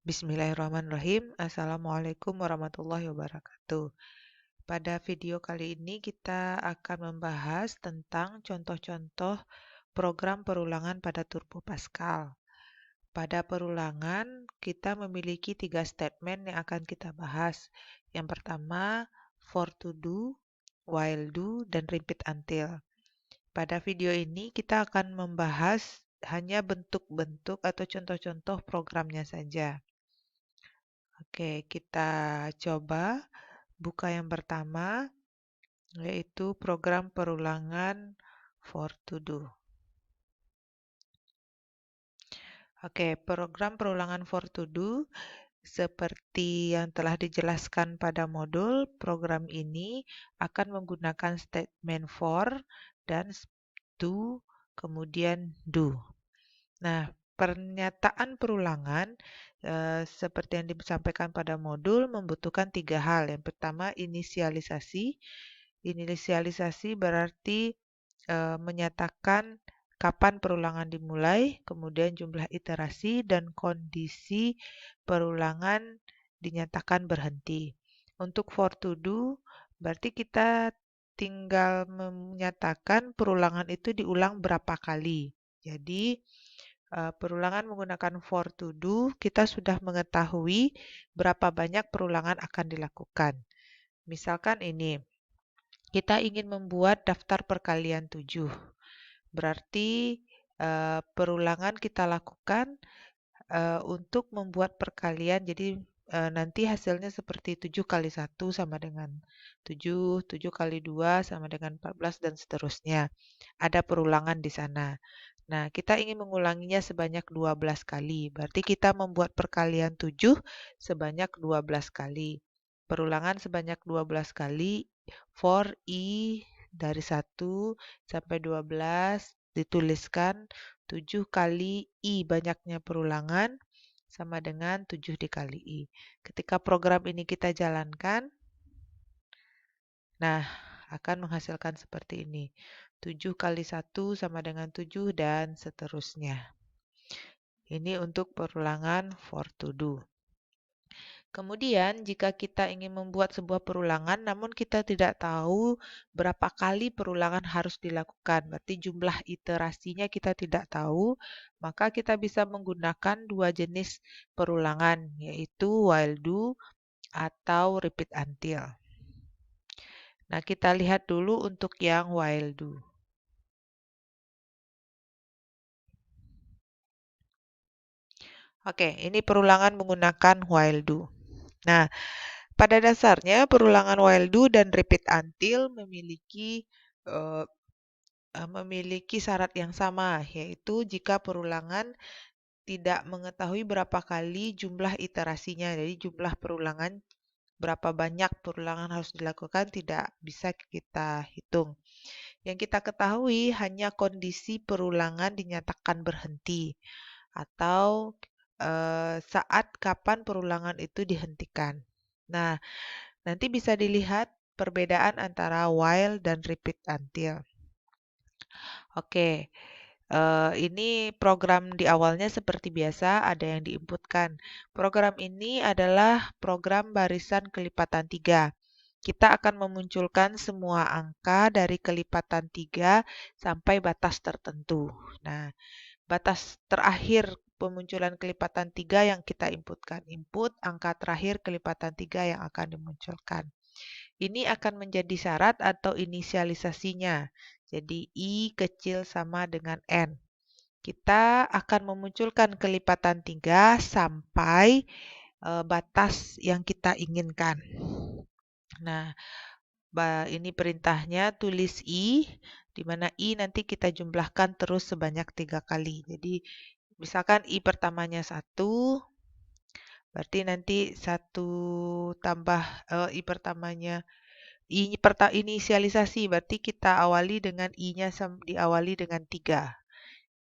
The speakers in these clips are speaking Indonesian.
Bismillahirrahmanirrahim. Assalamualaikum warahmatullahi wabarakatuh. Pada video kali ini kita akan membahas tentang contoh-contoh program perulangan pada Turbo Pascal. Pada perulangan, kita memiliki 3 statement yang akan kita bahas. Yang pertama, for to do, while do, dan repeat until. Pada video ini kita akan membahas hanya bentuk-bentuk atau contoh-contoh programnya saja. Oke, kita coba buka yang pertama, yaitu program perulangan for to do. Oke, program perulangan for to do seperti yang telah dijelaskan pada modul, program ini akan menggunakan statement for dan to, kemudian do. Nah, pernyataan perulangan seperti yang disampaikan pada modul membutuhkan 3 hal. Yang pertama, inisialisasi. Inisialisasi berarti menyatakan kapan perulangan dimulai, kemudian jumlah iterasi dan kondisi perulangan dinyatakan berhenti. Untuk for to do, berarti kita tinggal menyatakan perulangan itu diulang berapa kali. Jadi, perulangan menggunakan for to do, kita sudah mengetahui berapa banyak perulangan akan dilakukan. Misalkan ini, kita ingin membuat daftar perkalian 7. Berarti perulangan kita lakukan untuk membuat perkalian. Jadi nanti hasilnya seperti 7 kali 1 sama dengan 7, 7 kali 2 sama dengan 14, dan seterusnya. Ada perulangan di sana. Nah, kita ingin mengulanginya sebanyak 12 kali. Berarti kita membuat perkalian 7 sebanyak 12 kali. Perulangan sebanyak 12 kali for i dari 1 sampai 12 dituliskan 7 kali i banyaknya perulangan sama dengan 7 dikali i. Ketika program ini kita jalankan, nah, akan menghasilkan seperti ini. 7 kali 1 sama dengan 7 dan seterusnya. Ini untuk perulangan for to do. Kemudian, jika kita ingin membuat sebuah perulangan namun kita tidak tahu berapa kali perulangan harus dilakukan, berarti jumlah iterasinya kita tidak tahu, maka kita bisa menggunakan 2 jenis perulangan, yaitu while do atau repeat until. Nah, kita lihat dulu untuk yang while do. Oke, ini perulangan menggunakan while do. Nah, pada dasarnya perulangan while do dan repeat until memiliki syarat yang sama, yaitu jika perulangan tidak mengetahui berapa kali jumlah iterasinya. Jadi jumlah perulangan, berapa banyak perulangan harus dilakukan tidak bisa kita hitung. Yang kita ketahui hanya kondisi perulangan dinyatakan berhenti atau saat kapan perulangan itu dihentikan. Nah, nanti bisa dilihat perbedaan antara while dan repeat until. Oke, ini program di awalnya seperti biasa, ada yang diinputkan. Program ini adalah program barisan kelipatan 3. Kita akan memunculkan semua angka dari kelipatan 3 sampai batas tertentu. Nah, batas terakhir pemunculan kelipatan 3 yang kita inputkan. Input angka terakhir kelipatan 3 yang akan dimunculkan. Ini akan menjadi syarat atau inisialisasinya. Jadi, I kecil sama dengan N. Kita akan memunculkan kelipatan 3 sampai batas yang kita inginkan. Nah, ini perintahnya, tulis I, di mana I nanti kita jumlahkan terus sebanyak 3 kali. Jadi, misalkan I pertamanya 1, berarti nanti 1 tambah I pertamanya, inisialisasi, berarti kita awali dengan I-nya diawali dengan 3.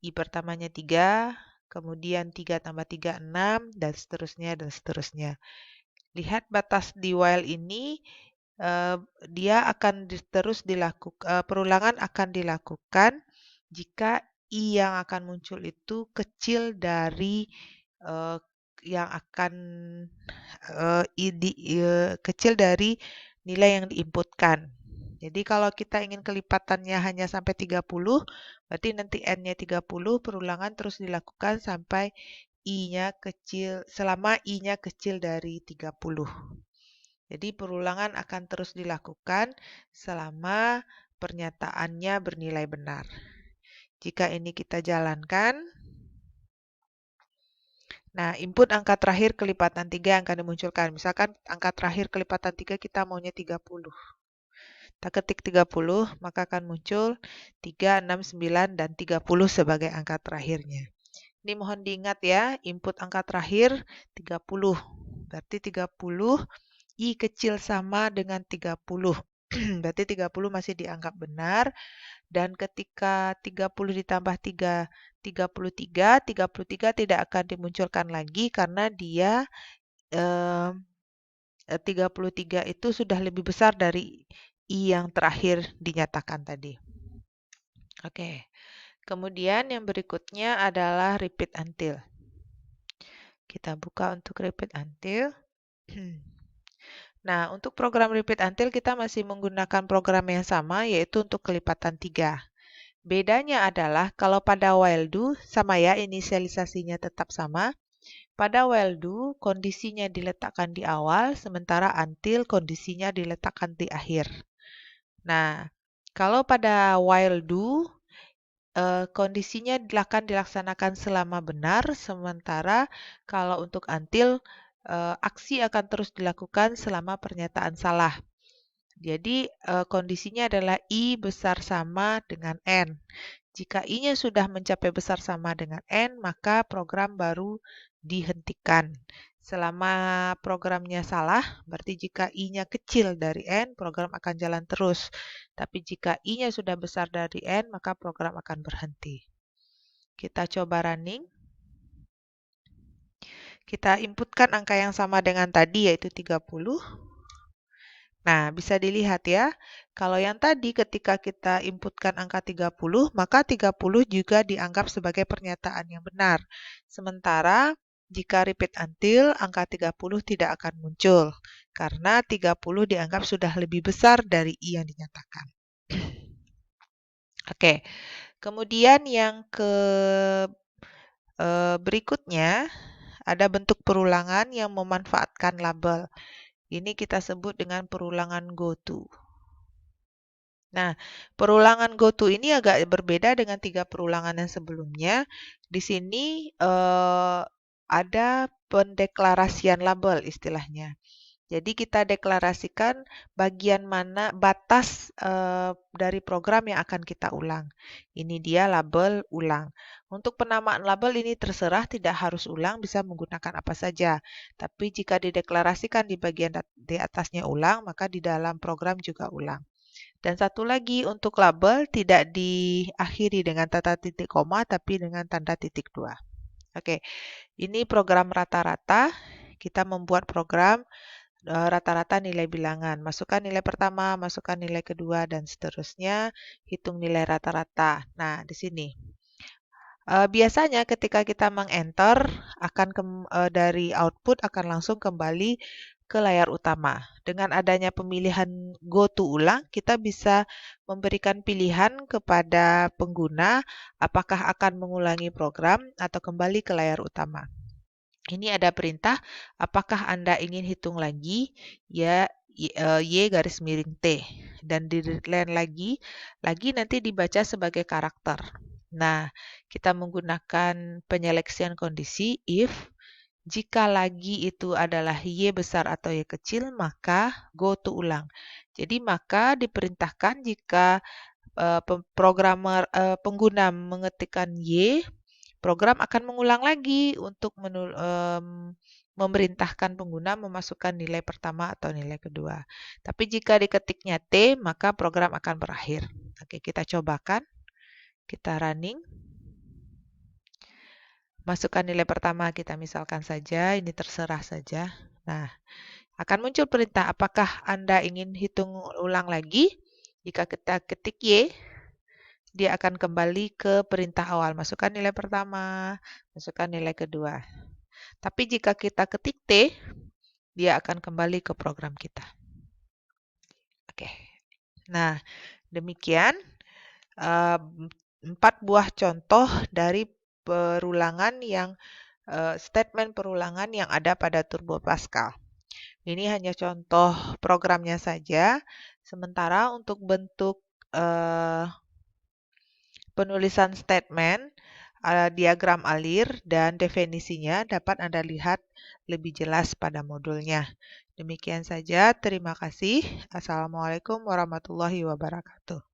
I pertamanya 3, kemudian 3 tambah 3, 6, dan seterusnya, dan seterusnya. Lihat batas di while ini, dia akan terus dilakukan, perulangan akan dilakukan jika I yang akan muncul itu kecil dari yang akan kecil dari nilai yang diinputkan. Jadi kalau kita ingin kelipatannya hanya sampai 30, berarti nanti N-nya 30, perulangan terus dilakukan sampai I-nya kecil, selama I-nya kecil dari 30. Jadi perulangan akan terus dilakukan selama pernyataannya bernilai benar. Jika ini kita jalankan, nah, input angka terakhir kelipatan 3 yang akan dimunculkan. Misalkan angka terakhir kelipatan 3 kita maunya 30. Kita ketik 30, maka akan muncul 3, 6, 9, dan 30 sebagai angka terakhirnya. Ini mohon diingat ya, input angka terakhir 30. Berarti 30, I kecil sama dengan 30. Berarti 30 masih dianggap benar. Dan ketika 30 ditambah 3, 33, 33 tidak akan dimunculkan lagi karena dia 33 itu sudah lebih besar dari I yang terakhir dinyatakan tadi. Oke, kemudian yang berikutnya adalah repeat until. Kita buka untuk repeat until. Nah, untuk program repeat until kita masih menggunakan program yang sama, yaitu untuk kelipatan 3. Bedanya adalah kalau pada while do, sama ya, inisialisasinya tetap sama. Pada while do, kondisinya diletakkan di awal, sementara until kondisinya diletakkan di akhir. Nah, kalau pada while do, kondisinya akan dilaksanakan selama benar, sementara kalau untuk until, aksi akan terus dilakukan selama pernyataan salah. Jadi, kondisinya adalah I besar sama dengan N. Jika I-nya sudah mencapai besar sama dengan N, maka program baru dihentikan. Selama programnya salah, berarti jika I-nya kecil dari N, program akan jalan terus. Tapi jika I-nya sudah besar dari N, maka program akan berhenti. Kita coba running. Kita inputkan angka yang sama dengan tadi, yaitu 30. Nah, bisa dilihat ya, kalau yang tadi ketika kita inputkan angka 30, maka 30 juga dianggap sebagai pernyataan yang benar. Sementara jika repeat until, angka 30 tidak akan muncul, karena 30 dianggap sudah lebih besar dari I yang dinyatakan. Oke, kemudian yang berikutnya, ada bentuk perulangan yang memanfaatkan label. Ini kita sebut dengan perulangan goto. Nah, perulangan goto ini agak berbeda dengan 3 perulangan yang sebelumnya. Di sini ada pendeklarasian label istilahnya. Jadi kita deklarasikan bagian mana batas dari program yang akan kita ulang. Ini dia label ulang. Untuk penamaan label ini terserah, tidak harus ulang, bisa menggunakan apa saja. Tapi jika dideklarasikan di bagian di atasnya ulang, maka di dalam program juga ulang. Dan satu lagi untuk label tidak diakhiri dengan tanda titik koma tapi dengan tanda titik 2. Oke, ini program rata-rata. Kita membuat program rata-rata nilai bilangan. Masukkan nilai pertama, masukkan nilai kedua, dan seterusnya. Hitung nilai rata-rata. Nah, di sini. Biasanya ketika kita meng-enter, dari output akan langsung kembali ke layar utama. Dengan adanya pemilihan Go to ulang, kita bisa memberikan pilihan kepada pengguna apakah akan mengulangi program atau kembali ke layar utama. Ini ada perintah, apakah Anda ingin hitung lagi? Ya, Y garis miring T. Dan di line lagi nanti dibaca sebagai karakter. Nah, kita menggunakan penyeleksian kondisi if jika lagi itu adalah Y besar atau Y kecil, maka go to ulang. Jadi maka diperintahkan jika pengguna mengetikkan Y, program akan mengulang lagi untuk memerintahkan pengguna memasukkan nilai pertama atau nilai kedua. Tapi jika diketiknya T, maka program akan berakhir. Oke, kita cobakan. Kita running. Masukkan nilai pertama, kita misalkan saja, ini terserah saja. Nah, akan muncul perintah, apakah Anda ingin hitung ulang lagi? Jika kita ketik Y, dia akan kembali ke perintah awal. Masukkan nilai pertama, masukkan nilai kedua. Tapi jika kita ketik T, dia akan kembali ke program kita. Oke. Nah, demikian 4 buah contoh dari statement perulangan yang ada pada Turbo Pascal. Ini hanya contoh programnya saja. Sementara untuk bentuk penulisan statement, diagram alir, dan definisinya dapat Anda lihat lebih jelas pada modulnya. Demikian saja, terima kasih. Assalamualaikum warahmatullahi wabarakatuh.